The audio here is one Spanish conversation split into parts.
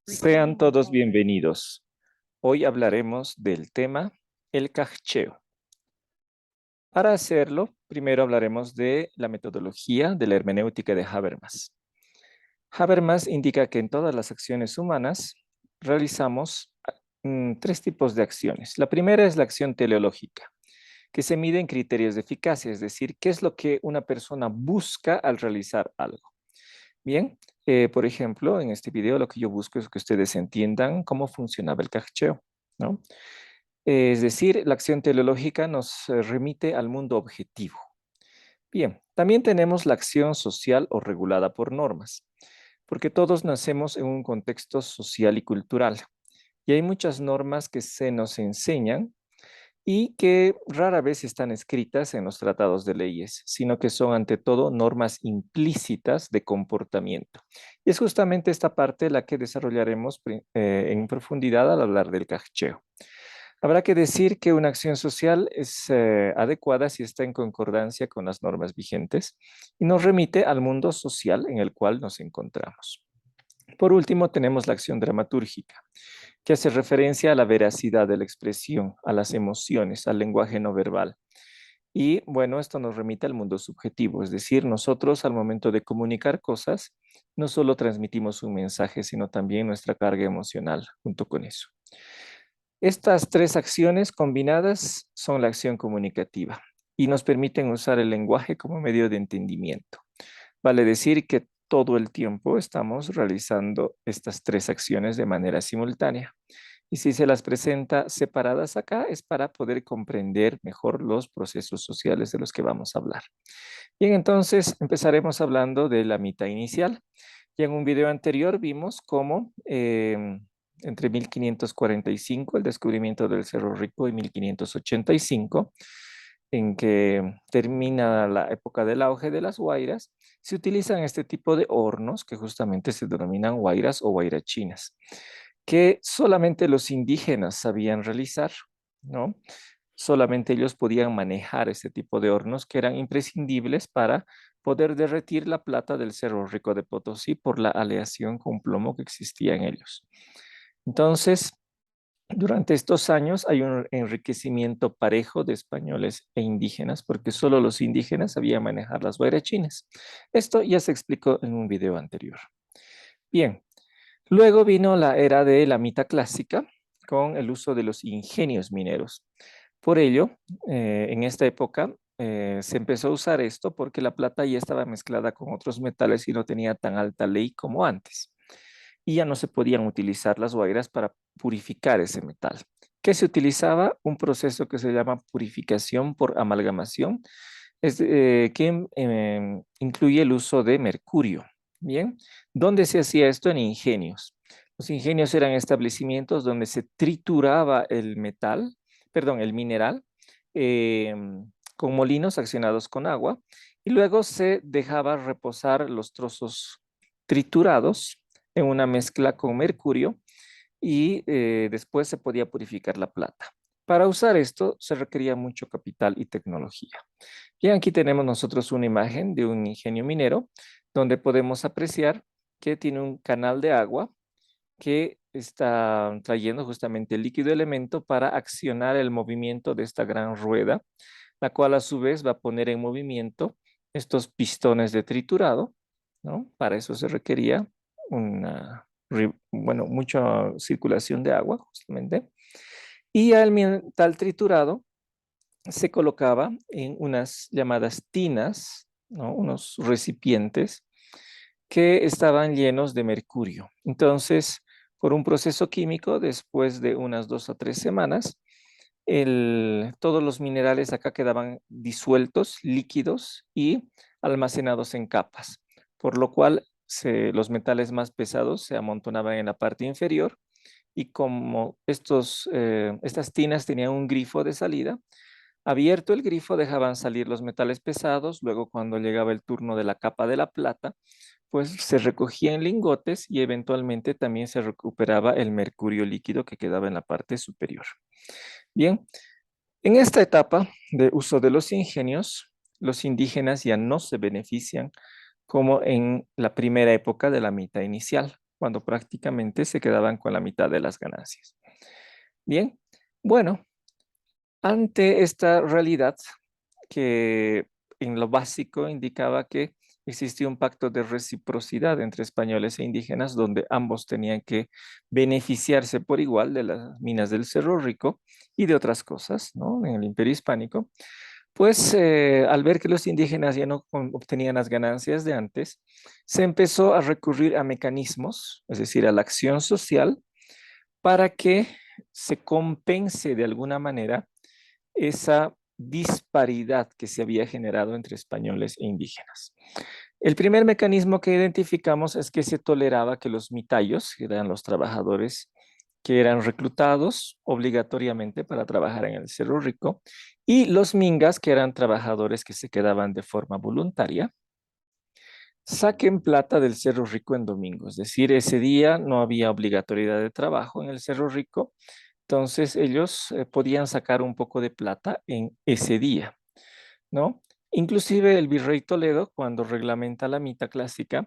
Sean todos bienvenidos. Hoy hablaremos del tema el cacheo. Para hacerlo, primero hablaremos de la metodología de la hermenéutica de Habermas. Habermas indica que en todas las acciones humanas realizamos tres tipos de acciones. La primera es la acción teleológica, que se mide en criterios de eficacia, es decir, qué es lo que una persona busca al realizar algo. Bien, por ejemplo, en este video lo que yo busco es que ustedes entiendan cómo funcionaba el cacheo, ¿no? Es decir, la acción teleológica nos remite al mundo objetivo. Bien, también tenemos la acción social o regulada por normas, porque todos nacemos en un contexto social y cultural, y hay muchas normas que se nos enseñan y que rara vez están escritas en los tratados de leyes, sino que son ante todo normas implícitas de comportamiento. Y es justamente esta parte la que desarrollaremos en profundidad al hablar del cacheo. Habrá que decir que una acción social es adecuada si está en concordancia con las normas vigentes y nos remite al mundo social en el cual nos encontramos. Por último, tenemos la acción dramatúrgica, que hace referencia a la veracidad de la expresión, a las emociones, al lenguaje no verbal. Y bueno, esto nos remite al mundo subjetivo, es decir, nosotros al momento de comunicar cosas, no solo transmitimos un mensaje, sino también nuestra carga emocional junto con eso. Estas tres acciones combinadas son la acción comunicativa y nos permiten usar el lenguaje como medio de entendimiento. Vale decir que todo el tiempo estamos realizando estas tres acciones de manera simultánea. Y si se las presenta separadas acá es para poder comprender mejor los procesos sociales de los que vamos a hablar. Bien, entonces empezaremos hablando de la mitad inicial. Ya en un video anterior vimos cómo entre 1545, el descubrimiento del Cerro Rico, y 1585, en que termina la época del auge de las guairas, se utilizan este tipo de hornos que justamente se denominan guairas o guairachinas, que solamente los indígenas sabían realizar, ¿no? Solamente ellos podían manejar este tipo de hornos que eran imprescindibles para poder derretir la plata del Cerro Rico de Potosí por la aleación con plomo que existía en ellos. Entonces, durante estos años hay un enriquecimiento parejo de españoles e indígenas, porque solo los indígenas sabían manejar las guairachinas. Esto ya se explicó en un video anterior. Bien, luego vino la era de la mita clásica con el uso de los ingenios mineros. Por ello, en esta época se empezó a usar esto porque la plata ya estaba mezclada con otros metales y no tenía tan alta ley como antes. Y ya no se podían utilizar las guairas para purificar ese metal. ¿Qué se utilizaba? Un proceso que se llama purificación por amalgamación, que incluye el uso de mercurio. Bien, ¿dónde se hacía esto? En ingenios. Los ingenios eran establecimientos donde se trituraba el metal, perdón, el mineral, eh, con molinos accionados con agua y luego se dejaba reposar los trozos triturados en una mezcla con mercurio y después se podía purificar la plata. Para usar esto se requería mucho capital y tecnología. Bien, aquí tenemos nosotros una imagen de un ingenio minero donde podemos apreciar que tiene un canal de agua que está trayendo justamente el líquido elemento para accionar el movimiento de esta gran rueda, la cual a su vez va a poner en movimiento estos pistones de triturado, ¿no? Para eso se requería una, bueno, mucha circulación de agua, justamente. Y al metal triturado se colocaba en unas llamadas tinas, ¿no? Unos recipientes que estaban llenos de mercurio. Entonces, por un proceso químico, después de unas 2 a 3 semanas, todos los minerales acá quedaban disueltos, líquidos y almacenados en capas, por lo cual los metales más pesados se amontonaban en la parte inferior y como estas tinas tenían un grifo de salida, abierto el grifo dejaban salir los metales pesados, luego cuando llegaba el turno de la capa de la plata, pues se recogía en lingotes y eventualmente también se recuperaba el mercurio líquido que quedaba en la parte superior. Bien, en esta etapa de uso de los ingenios, los indígenas ya no se benefician como en la primera época de la mitad inicial, cuando prácticamente se quedaban con la mitad de las ganancias. Bien, bueno, ante esta realidad que en lo básico indicaba que existía un pacto de reciprocidad entre españoles e indígenas donde ambos tenían que beneficiarse por igual de las minas del Cerro Rico y de otras cosas, ¿no? En el Imperio Hispánico, pues al ver que los indígenas ya no obtenían las ganancias de antes, se empezó a recurrir a mecanismos, es decir, a la acción social, para que se compense de alguna manera esa disparidad que se había generado entre españoles e indígenas. El primer mecanismo que identificamos es que se toleraba que los mitayos, que eran los trabajadores que eran reclutados obligatoriamente para trabajar en el Cerro Rico, y los mingas, que eran trabajadores que se quedaban de forma voluntaria, saquen plata del Cerro Rico en domingo. Es decir, ese día no había obligatoriedad de trabajo en el Cerro Rico, entonces ellos podían sacar un poco de plata en ese día, ¿no? Inclusive el virrey Toledo, cuando reglamenta la mita clásica,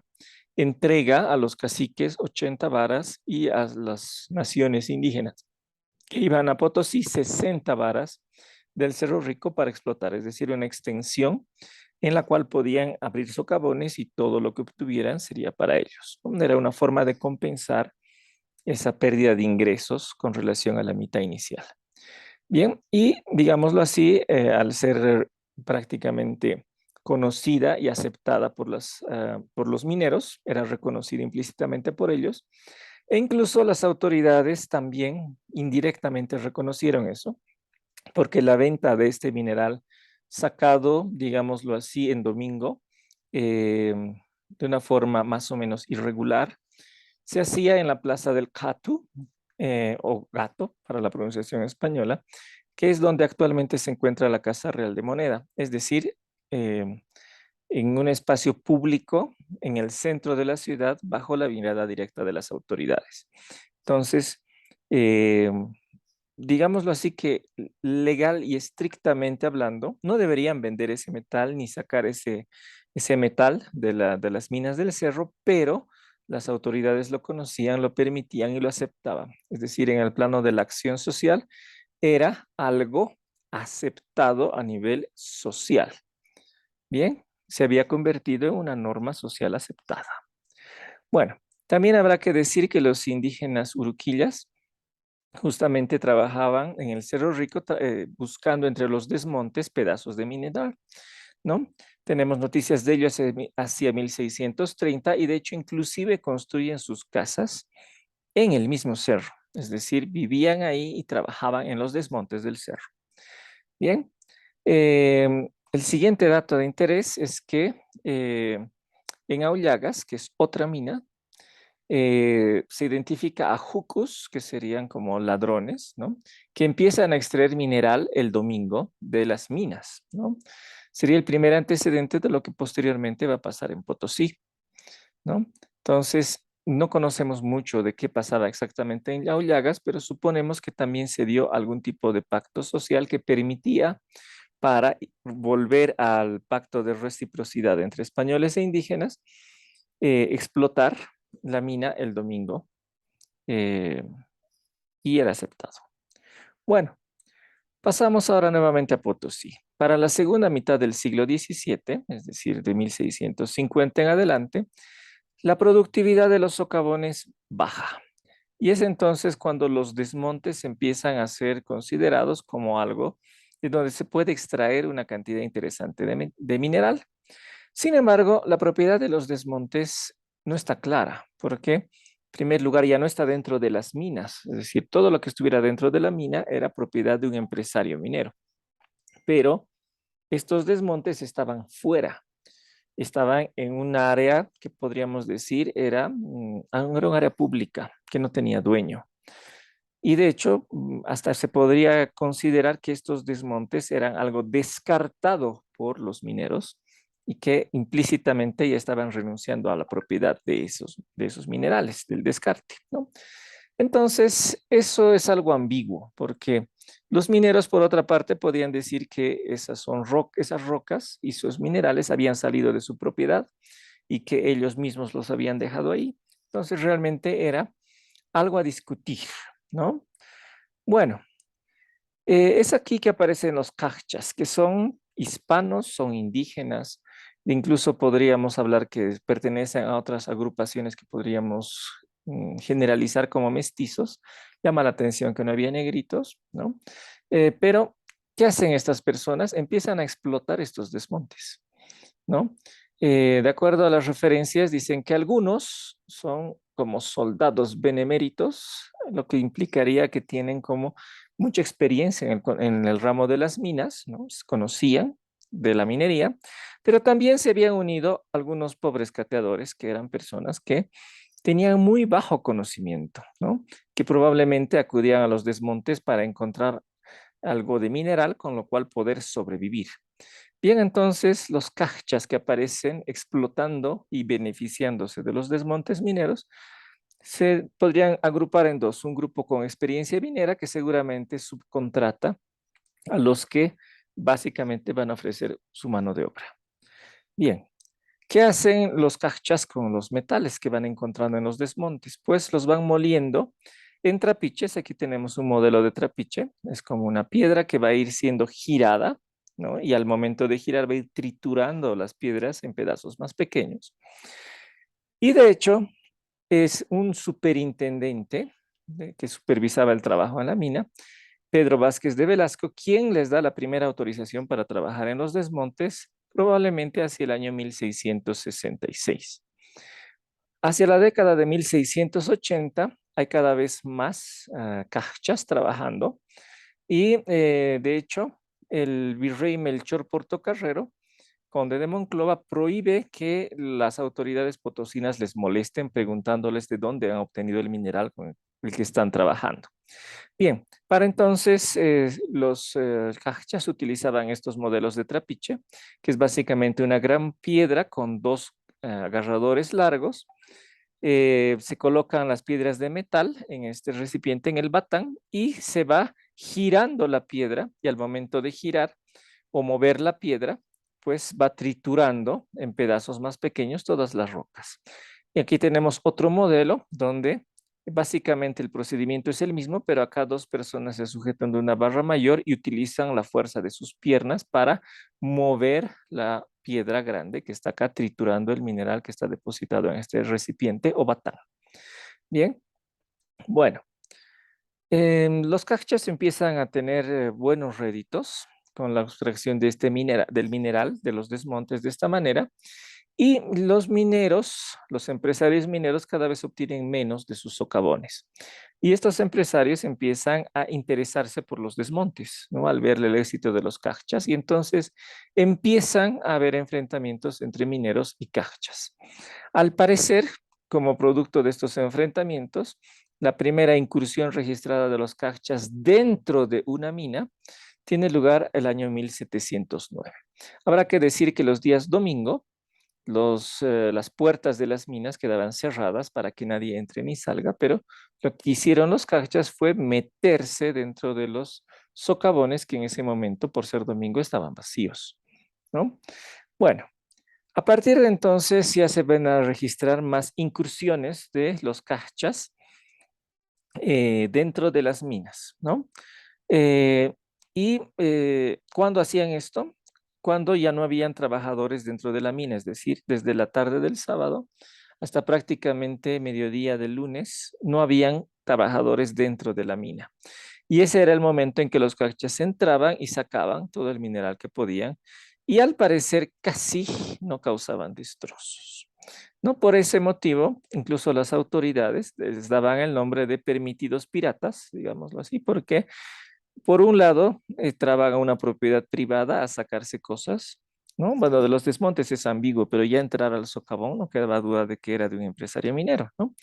entrega a los caciques 80 varas y a las naciones indígenas que iban a Potosí 60 varas del Cerro Rico para explotar, es decir, una extensión en la cual podían abrir socavones y todo lo que obtuvieran sería para ellos. Era una forma de compensar esa pérdida de ingresos con relación a la mitad inicial. Bien, y digámoslo así, al ser prácticamente conocida y aceptada por los mineros, era reconocida implícitamente por ellos, e incluso las autoridades también indirectamente reconocieron eso, porque la venta de este mineral sacado, digámoslo así, en domingo, de una forma más o menos irregular, se hacía en la plaza del Catu, o Gato para la pronunciación española, que es donde actualmente se encuentra la Casa Real de Moneda, es decir, en un espacio público en el centro de la ciudad bajo la mirada directa de las autoridades. Entonces, eh, digámoslo así que legal y estrictamente hablando, no deberían vender ese metal ni sacar ese metal de las minas del cerro, pero las autoridades lo conocían, lo permitían y lo aceptaban. Es decir, en el plano de la acción social, era algo aceptado a nivel social. Bien, se había convertido en una norma social aceptada. Bueno, también habrá que decir que los indígenas uruquillas justamente trabajaban en el Cerro Rico buscando entre los desmontes pedazos de mineral, ¿no? Tenemos noticias de ello hacia 1630 y de hecho inclusive construyen sus casas en el mismo cerro, es decir, vivían ahí y trabajaban en los desmontes del cerro. Bien, el siguiente dato de interés es que en Aullagas, que es otra mina, se identifica a jucos, que serían como ladrones, ¿no? Que empiezan a extraer mineral el domingo de las minas, ¿no? Sería el primer antecedente de lo que posteriormente va a pasar en Potosí, ¿no? Entonces, no conocemos mucho de qué pasaba exactamente en Aullagas, pero suponemos que también se dio algún tipo de pacto social que permitía para volver al pacto de reciprocidad entre españoles e indígenas, explotar la mina el domingo eh, y era aceptado. Bueno, pasamos ahora nuevamente a Potosí. Para la segunda mitad del siglo XVII, es decir, de 1650 en adelante, la productividad de los socavones baja. Y es entonces cuando los desmontes empiezan a ser considerados como algo de donde se puede extraer una cantidad interesante de mineral. Sin embargo, la propiedad de los desmontes no está clara, porque en primer lugar ya no está dentro de las minas, es decir, todo lo que estuviera dentro de la mina era propiedad de un empresario minero, pero estos desmontes estaban fuera, estaban en un área que podríamos decir era un área pública, que no tenía dueño. Y de hecho, hasta se podría considerar que estos desmontes eran algo descartado por los mineros y que implícitamente ya estaban renunciando a la propiedad de esos minerales, del descarte, ¿no? Entonces, eso es algo ambiguo, porque los mineros, por otra parte, podían decir que esas rocas y sus minerales habían salido de su propiedad y que ellos mismos los habían dejado ahí, Entonces realmente era algo a discutir, ¿no? Bueno, es aquí que aparecen los cajchas, que son hispanos, son indígenas, e incluso podríamos hablar que pertenecen a otras agrupaciones que podríamos generalizar como mestizos. Llama la atención que no había negritos, ¿no? Pero, ¿qué hacen estas personas? Empiezan a explotar estos desmontes, ¿no? De acuerdo a las referencias, dicen que algunos son como soldados beneméritos, lo que implicaría que tienen como mucha experiencia en el ramo de las minas, ¿no? Conocían de la minería, pero también se habían unido algunos pobres cateadores que eran personas que tenían muy bajo conocimiento, ¿no? Que probablemente acudían a los desmontes para encontrar algo de mineral con lo cual poder sobrevivir. Bien, entonces los cachas que aparecen explotando y beneficiándose de los desmontes mineros se podrían agrupar en dos. Un grupo con experiencia minera que seguramente subcontrata a los que básicamente van a ofrecer su mano de obra. Bien, ¿qué hacen los cachas con los metales que van encontrando en los desmontes? Pues los van moliendo en trapiches. Aquí tenemos un modelo de trapiche. Es como una piedra que va a ir siendo girada, ¿no? Y al momento de girar va a ir triturando las piedras en pedazos más pequeños. Y de hecho, es un superintendente que supervisaba el trabajo en la mina, Pedro Vázquez de Velasco, quien les da la primera autorización para trabajar en los desmontes, probablemente hacia el año 1666. Hacia la década de 1680 hay cada vez más cachas trabajando y de hecho el virrey Melchor Portocarrero, conde de Monclova, prohíbe que las autoridades potosinas les molesten preguntándoles de dónde han obtenido el mineral con el que están trabajando. Bien, para entonces los cachas utilizaban estos modelos de trapiche, que es básicamente una gran piedra con dos agarradores largos. Se colocan las piedras de metal en este recipiente, en el batán, y se va girando la piedra, y al momento de girar o mover la piedra, pues va triturando en pedazos más pequeños todas las rocas. Y aquí tenemos otro modelo donde básicamente el procedimiento es el mismo, pero acá dos personas se sujetan de una barra mayor y utilizan la fuerza de sus piernas para mover la piedra grande que está acá triturando el mineral que está depositado en este recipiente o batán. Bien, bueno, los cachas empiezan a tener buenos réditos con la extracción de este del mineral, de los desmontes de esta manera, y los mineros, los empresarios mineros cada vez obtienen menos de sus socavones. Y estos empresarios empiezan a interesarse por los desmontes, ¿no? Al ver el éxito de los cachas, y entonces empiezan a haber enfrentamientos entre mineros y cachas. Al parecer, como producto de estos enfrentamientos, la primera incursión registrada de los cachas dentro de una mina tiene lugar el año 1709. Habrá que decir que los días domingo, las puertas de las minas quedaban cerradas para que nadie entre ni salga, pero lo que hicieron los cachas fue meterse dentro de los socavones que en ese momento, por ser domingo, estaban vacíos, ¿no? Bueno, a partir de entonces ya se van a registrar más incursiones de los cachas dentro de las minas, ¿no? Eh, ¿cuándo hacían esto? Cuando ya no habían trabajadores dentro de la mina, es decir, desde la tarde del sábado hasta prácticamente mediodía del lunes, no habían trabajadores dentro de la mina. Y ese era el momento en que los cachas entraban y sacaban todo el mineral que podían y al parecer casi no causaban destrozos. No por ese motivo, incluso las autoridades les daban el nombre de permitidos piratas, digámoslo así, porque por un lado entraban a una propiedad privada a sacarse cosas, ¿no? Bueno, de los desmontes es ambiguo, pero ya entrar al socavón no quedaba duda de que era de un empresario minero, ¿no?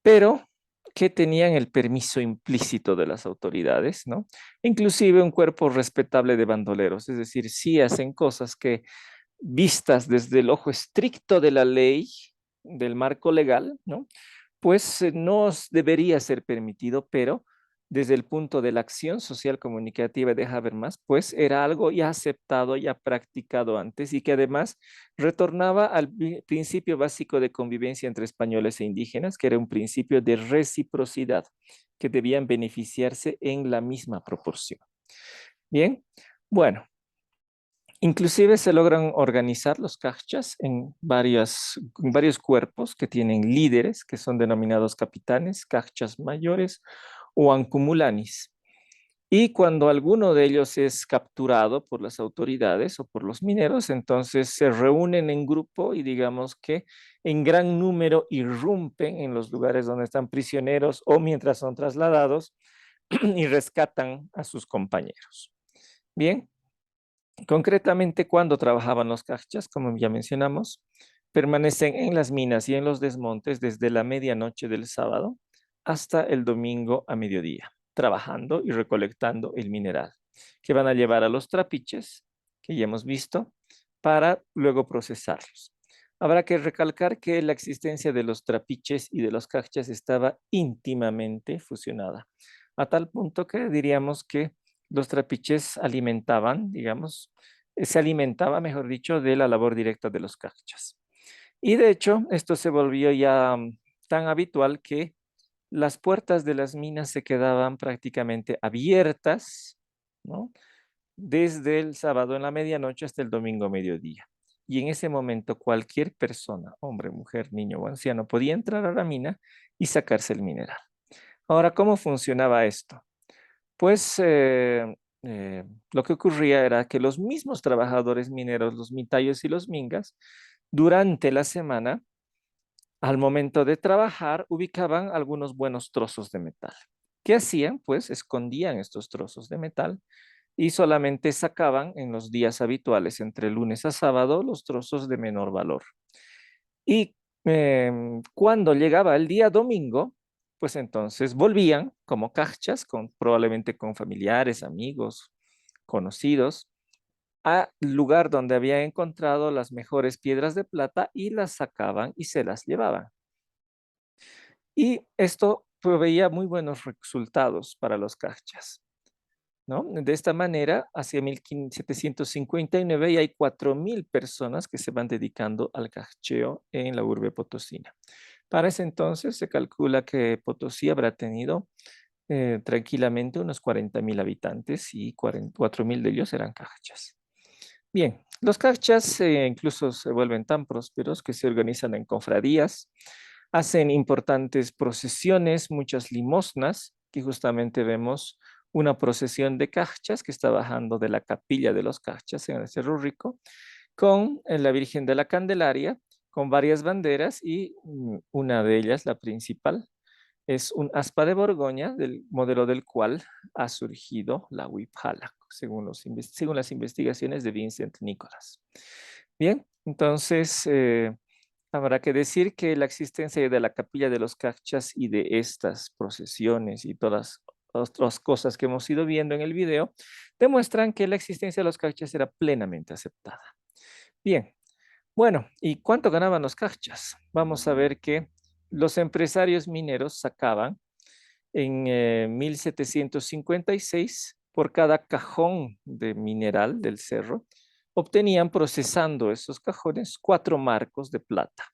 Pero que tenían el permiso implícito de las autoridades, ¿no? Inclusive un cuerpo respetable de bandoleros, es decir, sí hacen cosas que vistas desde el ojo estricto de la ley, del marco legal, ¿no? Pues no debería ser permitido, pero desde el punto de la acción social comunicativa de Habermas, pues era algo ya aceptado, ya practicado antes y que además retornaba al principio básico de convivencia entre españoles e indígenas, que era un principio de reciprocidad, que debían beneficiarse en la misma proporción. Bien, bueno, inclusive se logran organizar los cachas en varios cuerpos que tienen líderes, que son denominados capitanes, cachas mayores o ancumulanis. Y cuando alguno de ellos es capturado por las autoridades o por los mineros, entonces se reúnen en grupo y digamos que en gran número irrumpen en los lugares donde están prisioneros o mientras son trasladados y rescatan a sus compañeros. Bien, concretamente cuando trabajaban los cachas, como ya mencionamos, permanecen en las minas y en los desmontes desde la medianoche del sábado hasta el domingo a mediodía, trabajando y recolectando el mineral, que van a llevar a los trapiches, que ya hemos visto, para luego procesarlos. Habrá que recalcar que la existencia de los trapiches y de los cachas estaba íntimamente fusionada, a tal punto que diríamos que los trapiches alimentaban, digamos, se alimentaba, mejor dicho, de la labor directa de los cachas. Y de hecho, esto se volvió ya tan habitual que las puertas de las minas se quedaban prácticamente abiertas, ¿no? Desde el sábado en la medianoche hasta el domingo a mediodía. Y en ese momento cualquier persona, hombre, mujer, niño o anciano, podía entrar a la mina y sacarse el mineral. Ahora, ¿cómo funcionaba esto? Pues lo que ocurría era que los mismos trabajadores mineros, los mitayos y los mingas, durante la semana, al momento de trabajar, ubicaban algunos buenos trozos de metal. ¿Qué hacían? Pues escondían estos trozos de metal y solamente sacaban en los días habituales, entre lunes a sábado, los trozos de menor valor. Y cuando llegaba el día domingo, pues entonces volvían como cachas, probablemente con familiares, amigos, conocidos, al lugar donde habían encontrado las mejores piedras de plata y las sacaban y se las llevaban. Y esto proveía muy buenos resultados para los cachas, ¿no? De esta manera, hacia 1759 ya hay 4.000 personas que se van dedicando al cacheo en la urbe potosina. Para ese entonces se calcula que Potosí habrá tenido tranquilamente unos 40.000 habitantes y 4.000 de ellos eran cachas. Bien, los cachas incluso se vuelven tan prósperos que se organizan en cofradías, hacen importantes procesiones, muchas limosnas, que justamente vemos una procesión de cachas que está bajando de la capilla de los cachas en el Cerro Rico, con la Virgen de la Candelaria, con varias banderas y una de ellas, la principal, es un aspa de Borgoña, del modelo del cual ha surgido la Huipala, según las investigaciones de Vincent Nicholas. Bien, entonces habrá que decir que la existencia de la capilla de los cachas y de estas procesiones y todas otras cosas que hemos ido viendo en el video demuestran que la existencia de los cachas era plenamente aceptada. Bien, bueno, ¿y cuánto ganaban los cachas? Vamos a ver que los empresarios mineros sacaban en 1756 por cada cajón de mineral del cerro, obtenían procesando esos cajones 4 marcos de plata.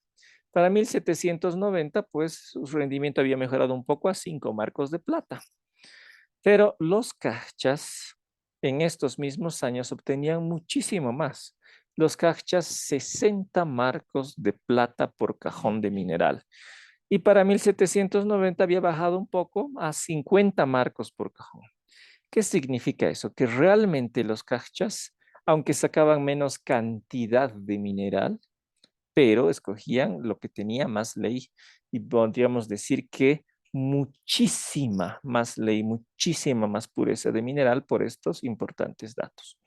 Para 1790, pues su rendimiento había mejorado un poco a 5 marcos de plata. Pero los cachas en estos mismos años obtenían muchísimo más. Los cachas 60 marcos de plata por cajón de mineral. Y para 1790 había bajado un poco a 50 marcos por cajón. ¿Qué significa eso? Que realmente los cachas, aunque sacaban menos cantidad de mineral, pero escogían lo que tenía más ley y podríamos decir que muchísima más ley, muchísima más pureza de mineral por estos importantes datos.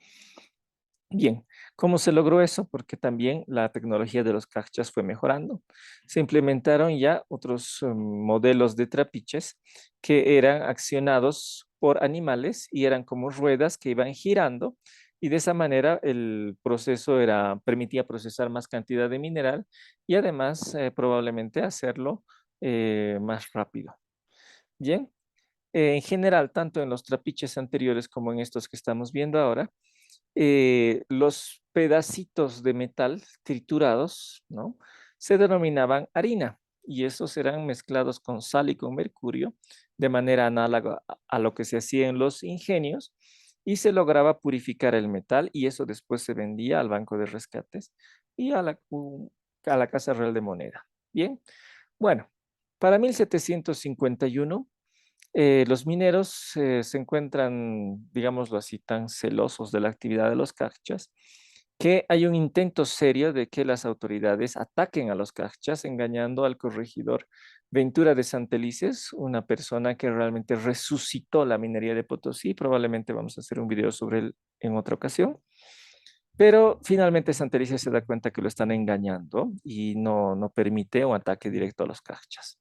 Bien, ¿cómo se logró eso? Porque también la tecnología de los cachas fue mejorando. Se implementaron ya otros modelos de trapiches que eran accionados por animales y eran como ruedas que iban girando y de esa manera el proceso permitía procesar más cantidad de mineral y además probablemente hacerlo más rápido. Bien, En general, tanto en los trapiches anteriores como en estos que estamos viendo ahora, los pedacitos de metal triturados, ¿no? Se denominaban harina y esos eran mezclados con sal y con mercurio de manera análoga a lo que se hacía en los ingenios y se lograba purificar el metal y eso después se vendía al Banco de Rescates y a la Casa Real de Moneda. Bien, bueno, para 1751 los mineros se encuentran, digámoslo así, tan celosos de la actividad de los cachas que hay un intento serio de que las autoridades ataquen a los cachas, engañando al corregidor Ventura de Santelices, una persona que realmente resucitó la minería de Potosí. Probablemente vamos a hacer un video sobre él en otra ocasión. Pero finalmente Santelices se da cuenta que lo están engañando y no permite un ataque directo a los cachas.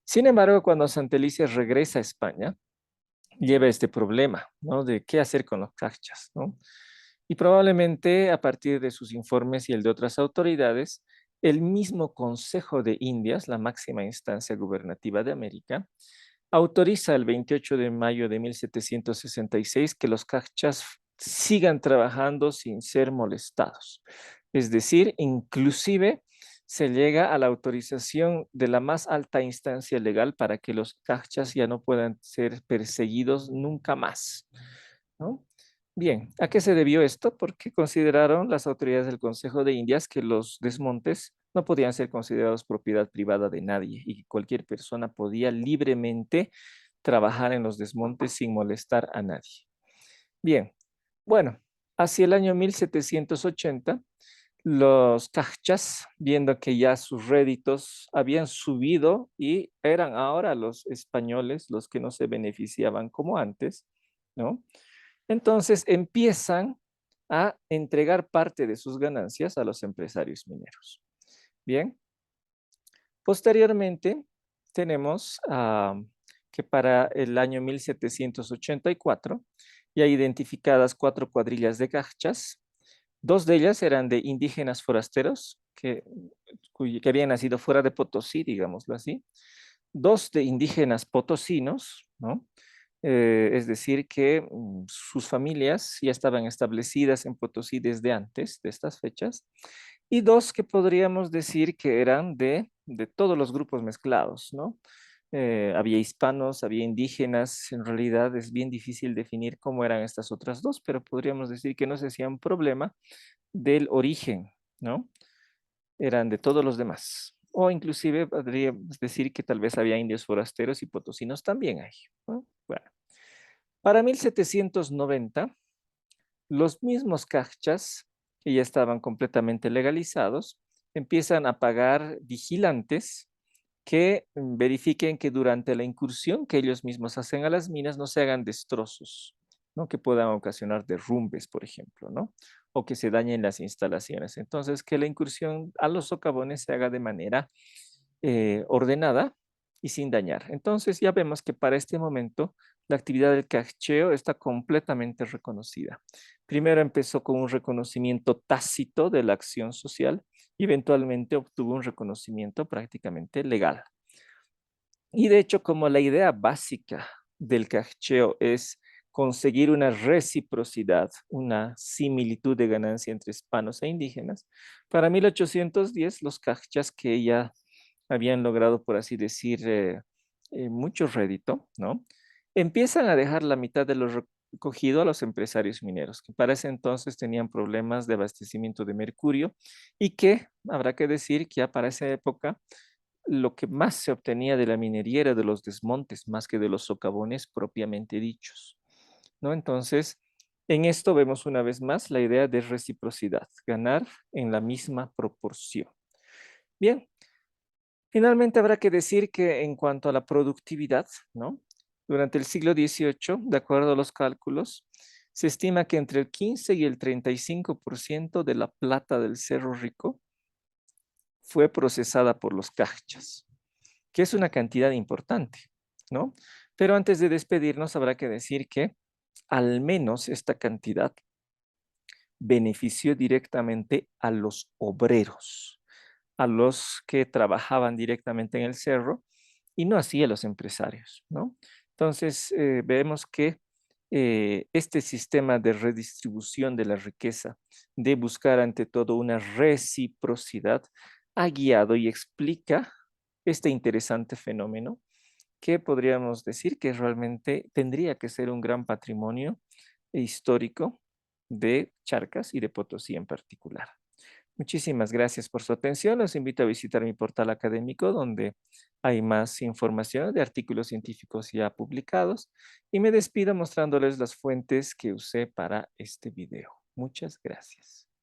Sin embargo, cuando Santelices regresa a España, lleva este problema, ¿no? De qué hacer con los cachas, ¿no? Y probablemente a partir de sus informes y el de otras autoridades, el mismo Consejo de Indias, la máxima instancia gubernativa de América, autoriza el 28 de mayo de 1766 que los cachas sigan trabajando sin ser molestados. Es decir, inclusive se llega a la autorización de la más alta instancia legal para que los cachas ya no puedan ser perseguidos nunca más, ¿no? Bien, ¿a qué se debió esto? Porque consideraron las autoridades del Consejo de Indias que los desmontes no podían ser considerados propiedad privada de nadie y que cualquier persona podía libremente trabajar en los desmontes sin molestar a nadie. Bien, bueno, hacia el año 1780, los cachas, viendo que ya sus réditos habían subido y eran ahora los españoles los que no se beneficiaban como antes, ¿no? Entonces empiezan a entregar parte de sus ganancias a los empresarios mineros. Bien, posteriormente tenemos que para el año 1784 ya identificadas 4 cuadrillas de cachas. Dos de ellas eran de indígenas forasteros que habían nacido fuera de Potosí, digámoslo así. Dos de indígenas potosinos, ¿no? Es decir, que sus familias ya estaban establecidas en Potosí desde antes de estas fechas. Y dos que podríamos decir que eran de todos los grupos mezclados, ¿no? Había hispanos, había indígenas, en realidad es bien difícil definir cómo eran estas otras dos, pero podríamos decir que no se hacían problema del origen, ¿no? Eran de todos los demás. O inclusive podríamos decir que tal vez había indios forasteros y potosinos también ahí, ¿no? Bueno, para 1790, los mismos cachas, que ya estaban completamente legalizados, empiezan a pagar vigilantes que verifiquen que durante la incursión que ellos mismos hacen a las minas no se hagan destrozos, ¿no? Que puedan ocasionar derrumbes, por ejemplo, ¿no? O que se dañen las instalaciones. Entonces, que la incursión a los socavones se haga de manera ordenada y sin dañar. Entonces, ya vemos que para este momento la actividad del cacheo está completamente reconocida. Primero empezó con un reconocimiento tácito de la acción social y eventualmente obtuvo un reconocimiento prácticamente legal. Y de hecho, como la idea básica del cacheo es conseguir una reciprocidad, una similitud de ganancia entre hispanos e indígenas, para 1810 los cachas que ya habían logrado, por así decir, mucho rédito, ¿no? Empiezan a dejar la mitad de lo recogido a los empresarios mineros, que para ese entonces tenían problemas de abastecimiento de mercurio y que, habrá que decir que ya para esa época, lo que más se obtenía de la minería era de los desmontes, más que de los socavones propiamente dichos, ¿no? Entonces, en esto vemos una vez más la idea de reciprocidad, ganar en la misma proporción. Bien, finalmente habrá que decir que en cuanto a la productividad, ¿no? Durante el siglo XVIII, de acuerdo a los cálculos, se estima que entre el 15 y el 35% de la plata del Cerro Rico fue procesada por los cachas, que es una cantidad importante, ¿no? Pero antes de despedirnos, habrá que decir que al menos esta cantidad benefició directamente a los obreros, a los que trabajaban directamente en el cerro y no así a los empresarios, ¿no? Entonces, vemos que este sistema de redistribución de la riqueza, de buscar ante todo una reciprocidad, ha guiado y explica este interesante fenómeno que podríamos decir que realmente tendría que ser un gran patrimonio histórico de Charcas y de Potosí en particular. Muchísimas gracias por su atención. Los invito a visitar mi portal académico donde hay más información de artículos científicos ya publicados y me despido mostrándoles las fuentes que usé para este video. Muchas gracias.